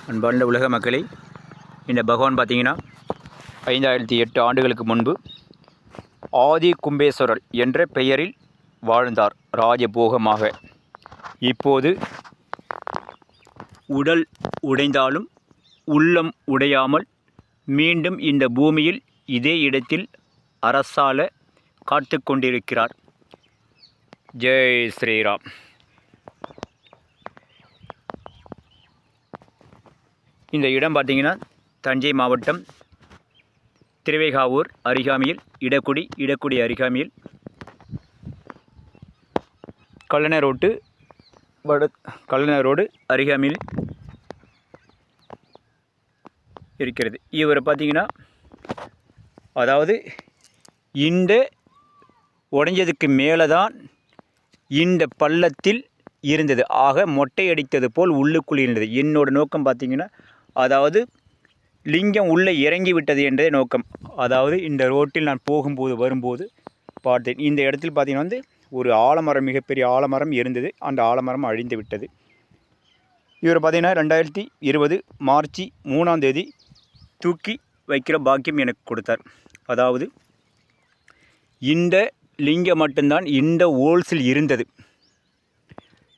அன்பார்ந்த உலக மக்களே, இந்த பகவான் பார்த்தீங்கன்னா 5008 ஆண்டுகளுக்கு முன்பு ஆதி கும்பேஸ்வரர் என்ற பெயரில் வாழ்ந்தார் ராஜபோகமாக. இப்போது உடல் உடைந்தாலும் உள்ளம் உடையாமல் மீண்டும் இந்த பூமியில் இதே இடத்தில் அரசால காத்து கொண்டிருக்கிறார். ஜெய் ஸ்ரீராம். இந்த இடம் பார்த்திங்கன்னா தஞ்சை மாவட்டம் திருவைகாவூர் அருகாமையில் இடக்குடி அருகாமையில் கல்லணை ரோடு அருகாமையில் இருக்கிறது. இவர் பார்த்திங்கன்னா அதாவது இந்த உடைஞ்சதுக்கு மேலே தான் இந்த பள்ளத்தில் இருந்தது. ஆக மொட்டை அடித்தது போல் உள்ளுக்குள் இருந்தது. என்னோட நோக்கம் பார்த்திங்கன்னா அதாவது லிங்கம் உள்ளே இறங்கி விட்டது என்றே நோக்கம். அதாவது இந்த ரோட்டில் நான் போகும்போது வரும்போது பார்த்தேன். இந்த இடத்தில் பார்த்திங்கன்னா ஒரு ஆலமரம், மிகப்பெரிய ஆலமரம் இருந்தது. அந்த ஆலமரம் அழிந்து விட்டது. இவர் பார்த்திங்கன்னா 2020 மார்ச் 3ஆம் தேதி தூக்கி வைக்கிற பாக்கியம் எனக்கு கொடுத்தார். அதாவது இந்த லிங்கம் மட்டும்தான் இந்த ஹோல்ஸில் இருந்தது.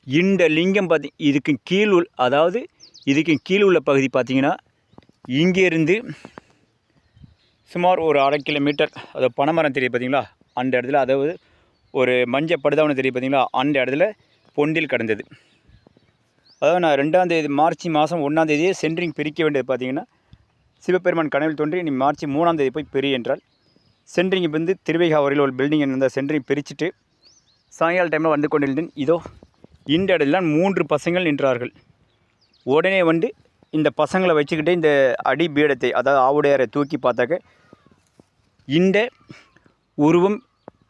இந்த லிங்கம் இதுக்கு கீழ் இதுக்கு கீழ் உள்ள பகுதி பார்த்திங்கன்னா இங்கேருந்து சுமார் ஒரு 1/2 கிலோமீட்டர், அதாவது பனைமரம் தெரியுது பார்த்திங்களா, அந்த இடத்துல, அதாவது ஒரு மஞ்சள் படுதாவணம் தெரியுது பார்த்திங்களா, அந்த இடத்துல பொண்டில் கிடந்தது. அதாவது நான் 2ஆம் தேதி மார்ச் மாதம் 1ஆம் தேதியே சென்ட்ரிங் பிரிக்க வேண்டியது பார்த்திங்கன்னா சிவபெருமான் கனவில் தோன்றி நீ மார்ச் 3ஆம் தேதி போய் பெரிய என்றால் சென்ட்ரிங் திருவைகாவூரில் ஒரு பில்டிங் இருந்தால் சென்ட்ரிங் பிரிச்சுட்டு சாயங்கால டைமில் வந்து கொண்டிருந்தேன். இதோ இந்த இடத்துல 3 பசங்கள் நின்றார்கள். உடனே இந்த பசங்களை வச்சுக்கிட்டு இந்த அடி பீடத்தை, அதாவது ஆவுடையாரை தூக்கி பார்த்தாக்க இந்த உருவம்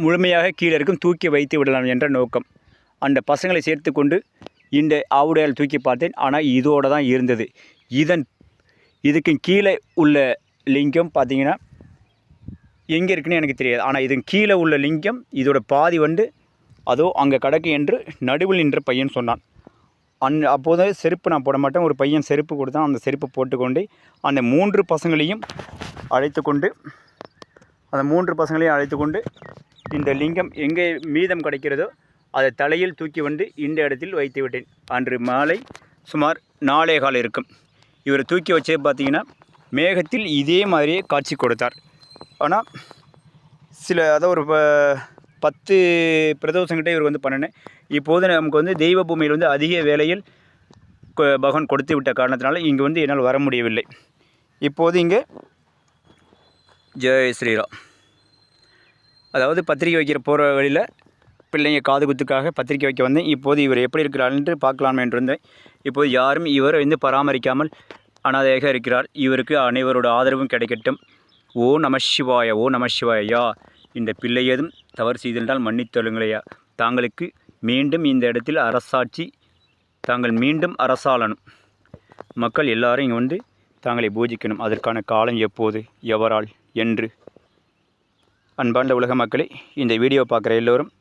முழுமையாக கீழே இருக்கும், தூக்கி வைத்து விடலாம் என்ற நோக்கம். அந்த பசங்களை சேர்த்து கொண்டு இந்த ஆவுடையாரை தூக்கி பார்த்தேன். ஆனால் இதோடு தான் இருந்தது. இதுக்கு கீழே உள்ள லிங்கம் பார்த்திங்கன்னா எங்கே இருக்குன்னு எனக்கு தெரியாது. ஆனால் இதன் கீழே உள்ள லிங்கம் இதோட பாதி அதோ அங்கே கிடக்கு என்று நடுவில் நின்ற பையன் சொன்னான். அப்போது செருப்பு நான் போட மாட்டேன். ஒரு பையன் செருப்பு கொடுத்தான். அந்த செருப்பு போட்டுக்கொண்டு அந்த 3 பசங்களையும் அழைத்து கொண்டு இந்த லிங்கம் எங்கே மீதம் கிடைக்கிறதோ அதை தலையில் தூக்கி இந்த இடத்தில் வைத்து விட்டேன். அன்று மாலை சுமார் 4:15 இருக்கும். இவர் தூக்கி வச்சே பார்த்திங்கன்னா மேகத்தில் இதே மாதிரியே காட்சி கொடுத்தார். ஆனால் அதாவது ஒரு 10 பிரதோஷங்கிட்ட இவர் பண்ணினேன். இப்போது நமக்கு தெய்வ பூமியில் அதிக வேலையில் பகவான் கொடுத்து விட்ட காரணத்தினால இங்கே என்னால் வர முடியவில்லை. இப்போது இங்கே ஜெய் ஸ்ரீராம். அதாவது பத்திரிக்கை வைக்கிற போகிற வழியில் பிள்ளைங்க காது குத்துக்காக பத்திரிக்கை வைக்க வந்தேன். இப்போது இவர் எப்படி இருக்கிறார் என்று பார்க்கலாம் என்று இருந்தேன். இப்போது யாரும் இவர் பராமரிக்காமல் அனாதையாக இருக்கிறார். இவருக்கு அனைவரோட ஆதரவும் கிடைக்கட்டும். ஓ நம சிவாய, ஓ நம சிவாயா. இந்த பிள்ளை ஏதும் தவறு செய்திருந்தால் மன்னித்தொழுங்களையா. தாங்களுக்கு மீண்டும் இந்த இடத்தில் அரசாட்சி, தாங்கள் மீண்டும் அரசாளணும். மக்கள் எல்லாரும் இங்கே தாங்களை பூஜிக்கணும். அதற்கான காலம் எப்போது, எவரால் என்று. அன்பார்ந்த உலக மக்களே, இந்த வீடியோ பார்க்குற எல்லோரும்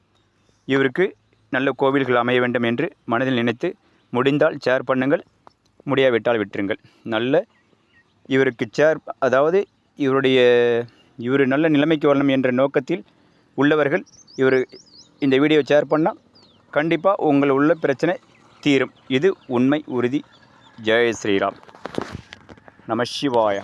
இவருக்கு நல்ல கோவில்கள் அமைய வேண்டும் என்று மனதில் நினைத்து முடிந்தால் ஷேர் பண்ணுங்கள், முடியாவிட்டால் விட்டுருங்கள். இவருக்கு ஷேர், அதாவது இவர் நல்ல நிலைமைக்கு வரணும் என்ற நோக்கத்தில் உள்ளவர்கள் இந்த வீடியோ ஷேர் பண்ணால் கண்டிப்பாக உங்கள் உள்ள பிரச்சனை தீரும். இது உண்மை, உறுதி. ஜெய் ஸ்ரீராம். நம சிவாய.